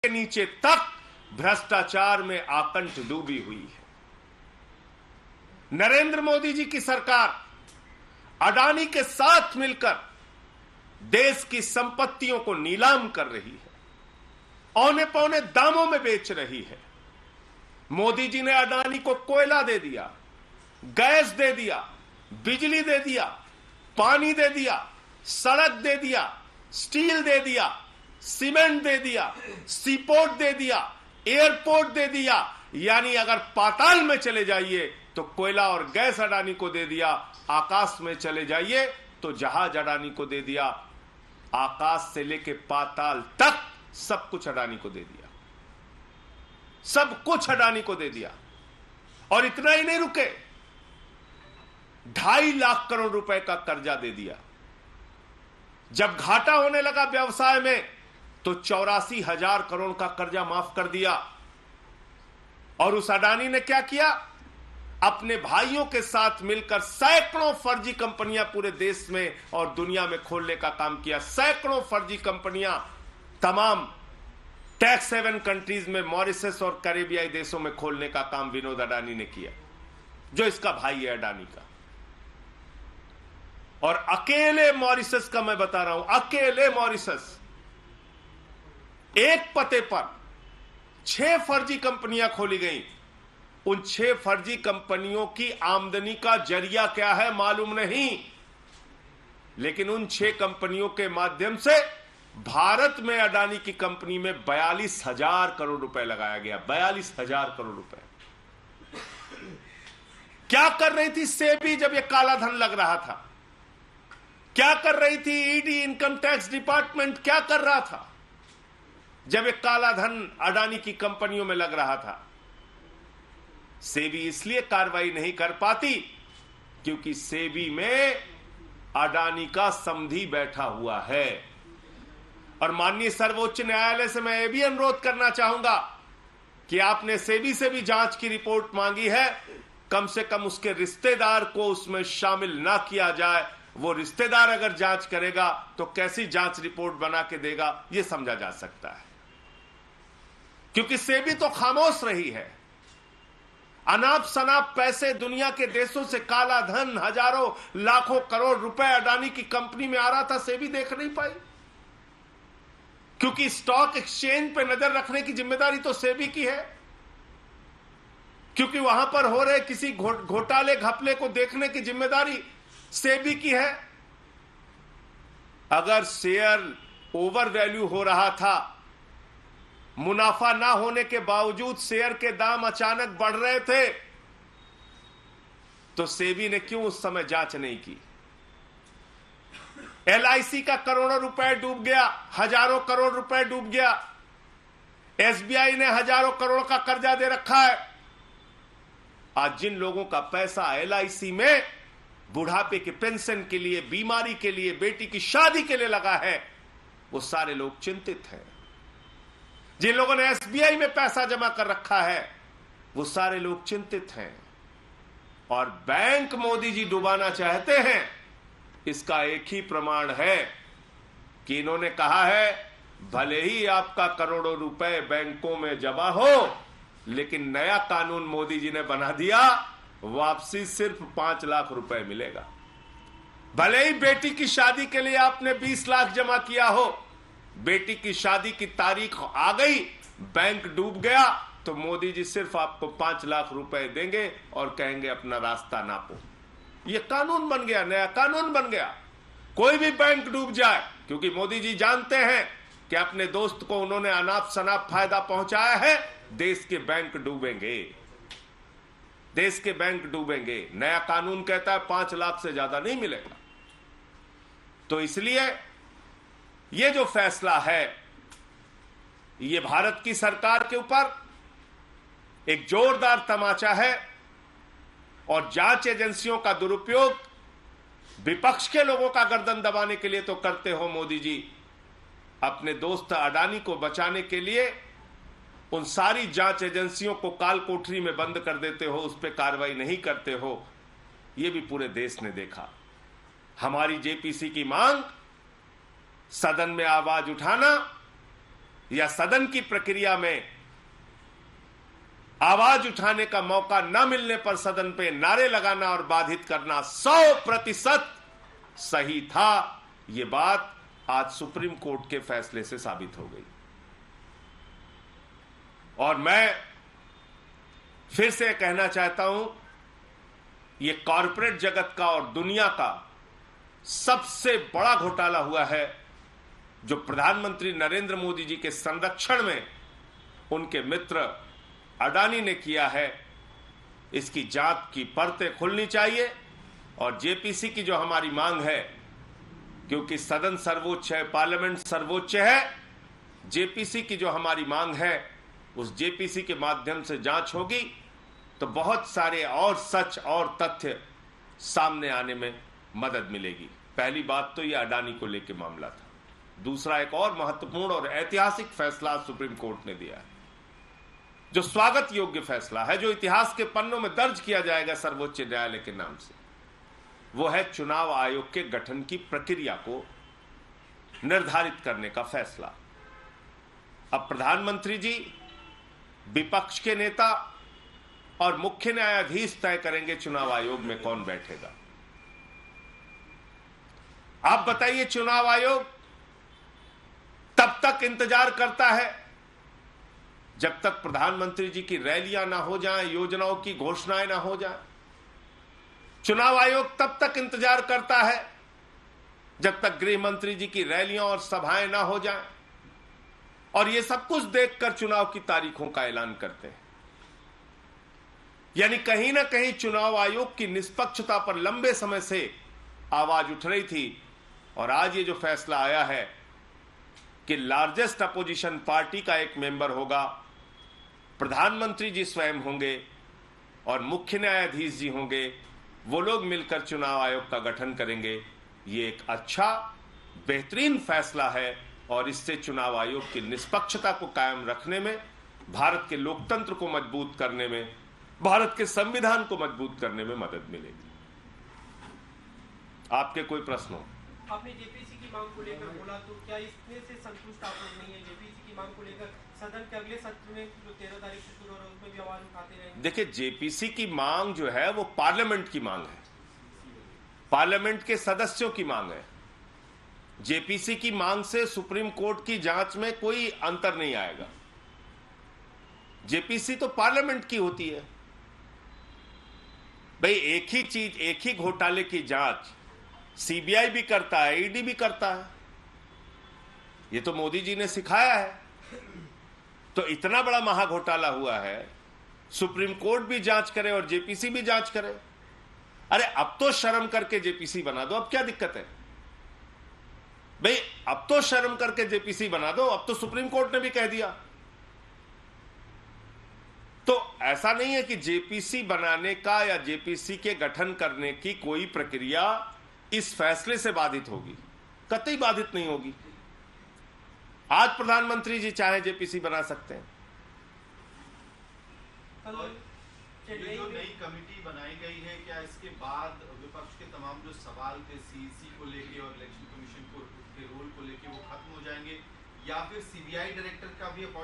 के नीचे तक भ्रष्टाचार में आकंठ डूबी हुई है। नरेंद्र मोदी जी की सरकार अडानी के साथ मिलकर देश की संपत्तियों को नीलाम कर रही है, औने पौने दामों में बेच रही है। मोदी जी ने अडानी को कोयला दे दिया, गैस दे दिया, बिजली दे दिया, पानी दे दिया, सड़क दे दिया, स्टील दे दिया, सीमेंट दे दिया, सीपोर्ट दे दिया, एयरपोर्ट दे दिया। यानी अगर पाताल में चले जाइए तो कोयला और गैस अडानी को दे दिया, आकाश में चले जाइए तो जहाज अडानी को दे दिया, आकाश से लेके पाताल तक सब कुछ अडानी को दे दिया, सब कुछ अडानी को दे दिया। और इतना ही नहीं रुके, 2.5 लाख करोड़ रुपए का कर्जा दे दिया। जब घाटा होने लगा व्यवसाय में तो 84,000 करोड़ का कर्जा माफ कर दिया। और उस अडानी ने क्या किया, अपने भाइयों के साथ मिलकर सैकड़ों फर्जी कंपनियां पूरे देश में और दुनिया में खोलने का काम किया। सैकड़ों फर्जी कंपनियां तमाम टैक्स हेवन कंट्रीज में, मॉरिशस और कैरेबियाई देशों में खोलने का काम विनोद अडानी ने किया, जो इसका भाई है अडानी का। और अकेले मॉरिशस का मैं बता रहा हूं, अकेले मॉरिशस एक पते पर 6 फर्जी कंपनियां खोली गई। उन 6 फर्जी कंपनियों की आमदनी का जरिया क्या है मालूम नहीं, लेकिन उन 6 कंपनियों के माध्यम से भारत में अडानी की कंपनी में 42,000 करोड़ रुपए लगाया गया। 42,000 करोड़ रुपए क्या कर रही थी सेबी जब यह काला धन लग रहा था? क्या कर रही थी ईडी, इनकम टैक्स डिपार्टमेंट क्या कर रहा था जब एक काला धन अडानी की कंपनियों में लग रहा था? सेबी इसलिए कार्रवाई नहीं कर पाती क्योंकि सेबी में अडानी का समधी बैठा हुआ है। और माननीय सर्वोच्च न्यायालय से मैं यह भी अनुरोध करना चाहूंगा कि आपने सेबी से भी जांच की रिपोर्ट मांगी है, कम से कम उसके रिश्तेदार को उसमें शामिल ना किया जाए। वो रिश्तेदार अगर जांच करेगा तो कैसी जांच रिपोर्ट बना के देगा, यह समझा जा सकता है। क्योंकि सेबी तो खामोश रही है। अनाप शनाप पैसे दुनिया के देशों से काला धन हजारों लाखों करोड़ रुपए अडानी की कंपनी में आ रहा था, सेबी देख नहीं पाई। क्योंकि स्टॉक एक्सचेंज पे नजर रखने की जिम्मेदारी तो सेबी की है, क्योंकि वहां पर हो रहे किसी घोटाले घपले को देखने की जिम्मेदारी सेबी की है। अगर शेयर ओवर वैल्यू हो रहा था, मुनाफा ना होने के बावजूद शेयर के दाम अचानक बढ़ रहे थे, तो सेबी ने क्यों उस समय जांच नहीं की? एलआईसी का करोड़ों रुपए डूब गया, हजारों करोड़ रुपए डूब गया। एसबीआई ने हजारों करोड़ का कर्जा दे रखा है। आज जिन लोगों का पैसा एलआईसी में बुढ़ापे के पेंशन के लिए, बीमारी के लिए, बेटी की शादी के लिए लगा है, वो सारे लोग चिंतित हैं। जिन लोगों ने एसबीआई में पैसा जमा कर रखा है, वो सारे लोग चिंतित हैं। और बैंक मोदी जी डुबाना चाहते हैं, इसका एक ही प्रमाण है कि इन्होंने कहा है भले ही आपका करोड़ों रुपए बैंकों में जमा हो, लेकिन नया कानून मोदी जी ने बना दिया, वापसी सिर्फ 5 लाख रुपए मिलेगा। भले ही बेटी की शादी के लिए आपने 20 लाख जमा किया हो, बेटी की शादी की तारीख आ गई, बैंक डूब गया, तो मोदी जी सिर्फ आपको 5 लाख रुपए देंगे और कहेंगे अपना रास्ता नापो। यह कानून बन गया, नया कानून बन गया। कोई भी बैंक डूब जाए, क्योंकि मोदी जी जानते हैं कि अपने दोस्त को उन्होंने अनाप शनाप फायदा पहुंचाया है, देश के बैंक डूबेंगे, देश के बैंक डूबेंगे। नया कानून कहता है 5 लाख से ज्यादा नहीं मिलेगा। तो इसलिए यह जो फैसला है, यह भारत की सरकार के ऊपर एक जोरदार तमाचा है। और जांच एजेंसियों का दुरुपयोग विपक्ष के लोगों का गर्दन दबाने के लिए तो करते हो मोदी जी, अपने दोस्त अडानी को बचाने के लिए उन सारी जांच एजेंसियों को काल कोठरी में बंद कर देते हो, उस पर कार्रवाई नहीं करते हो। यह भी पूरे देश ने देखा। हमारी जेपीसी की मांग, सदन में आवाज उठाना, या सदन की प्रक्रिया में आवाज उठाने का मौका न मिलने पर सदन पे नारे लगाना और बाधित करना 100% सही था। यह बात आज सुप्रीम कोर्ट के फैसले से साबित हो गई। और मैं फिर से कहना चाहता हूं, यह कॉरपोरेट जगत का और दुनिया का सबसे बड़ा घोटाला हुआ है जो प्रधानमंत्री नरेंद्र मोदी जी के संरक्षण में उनके मित्र अडानी ने किया है। इसकी जांच की परतें खुलनी चाहिए और जेपीसी की जो हमारी मांग है, क्योंकि सदन सर्वोच्च है, पार्लियामेंट सर्वोच्च है, जेपीसी की जो हमारी मांग है उस जेपीसी के माध्यम से जांच होगी तो बहुत सारे और सच और तथ्य सामने आने में मदद मिलेगी। पहली बात तो यह अडानी को लेकर मामला था। दूसरा, एक और महत्वपूर्ण और ऐतिहासिक फैसला सुप्रीम कोर्ट ने दिया है, जो स्वागत योग्य फैसला है, जो इतिहास के पन्नों में दर्ज किया जाएगा सर्वोच्च न्यायालय के नाम से। वो है चुनाव आयोग के गठन की प्रक्रिया को निर्धारित करने का फैसला। अब प्रधानमंत्री जी, विपक्ष के नेता और मुख्य न्यायाधीश तय करेंगे चुनाव आयोग में कौन बैठेगा। आप बताइए, चुनाव आयोग तब तक इंतजार करता है जब तक प्रधानमंत्री जी की रैलियां ना हो जाएं, योजनाओं की घोषणाएं ना हो जाएं। चुनाव आयोग तब तक इंतजार करता है जब तक गृह मंत्री जी की रैलियां और सभाएं ना हो जाएं, और ये सब कुछ देखकर चुनाव की तारीखों का ऐलान करते हैं। यानी कहीं ना कहीं चुनाव आयोग की निष्पक्षता पर लंबे समय से आवाज उठ रही थी। और आज ये जो फैसला आया है कि लार्जेस्ट अपोजिशन पार्टी का एक मेंबर होगा, प्रधानमंत्री जी स्वयं होंगे और मुख्य न्यायाधीश जी होंगे, वो लोग मिलकर चुनाव आयोग का गठन करेंगे। ये एक अच्छा बेहतरीन फैसला है और इससे चुनाव आयोग की निष्पक्षता को कायम रखने में, भारत के लोकतंत्र को मजबूत करने में, भारत के संविधान को मजबूत करने में मदद मिलेगी। आपके कोई प्रश्न हो? आपने जेपीसी की मांग को लेकर बोला, तो क्या इसमें से संतुष्ट आप लोग नहीं है? जेपीसी की मांग को लेकर सदन के अगले सत्र में जो 13 तारीख से शुरू हो रहा है उसमें भी आवाज उठाते रहेंगे? देखिए, जेपीसी की मांग जो है वो पार्लियामेंट की मांग है, पार्लियामेंट के सदस्यों की मांग है। जेपीसी की मांग से सुप्रीम कोर्ट की जांच में कोई अंतर नहीं आएगा। जेपीसी तो पार्लियामेंट की होती है भाई। एक ही चीज, एक ही घोटाले की जांच सीबीआई भी करता है, ईडी भी करता है। ये तो मोदी जी ने सिखाया है। तो इतना बड़ा महाघोटाला हुआ है, सुप्रीम कोर्ट भी जांच करे और जेपीसी भी जांच करे। अरे अब तो शर्म करके जेपीसी बना दो, अब क्या दिक्कत है भाई? अब तो शर्म करके जेपीसी बना दो, अब तो सुप्रीम कोर्ट ने भी कह दिया। तो ऐसा नहीं है कि जेपीसी बनाने का या जेपीसी के गठन करने की कोई प्रक्रिया इस फैसले से बाधित होगी, कतई बाधित नहीं होगी। आज प्रधानमंत्री जी चाहे जेपीसी बना सकते हैं। जो नई कमेटी बनाई गई है, क्या इसके बाद विपक्ष के तमाम जो सवाल थे सीईसी को लेके और इलेक्शन कमीशन के रोल को लेके वो खत्म हो जाएंगे, या फिर सीबीआई डायरेक्टर का भी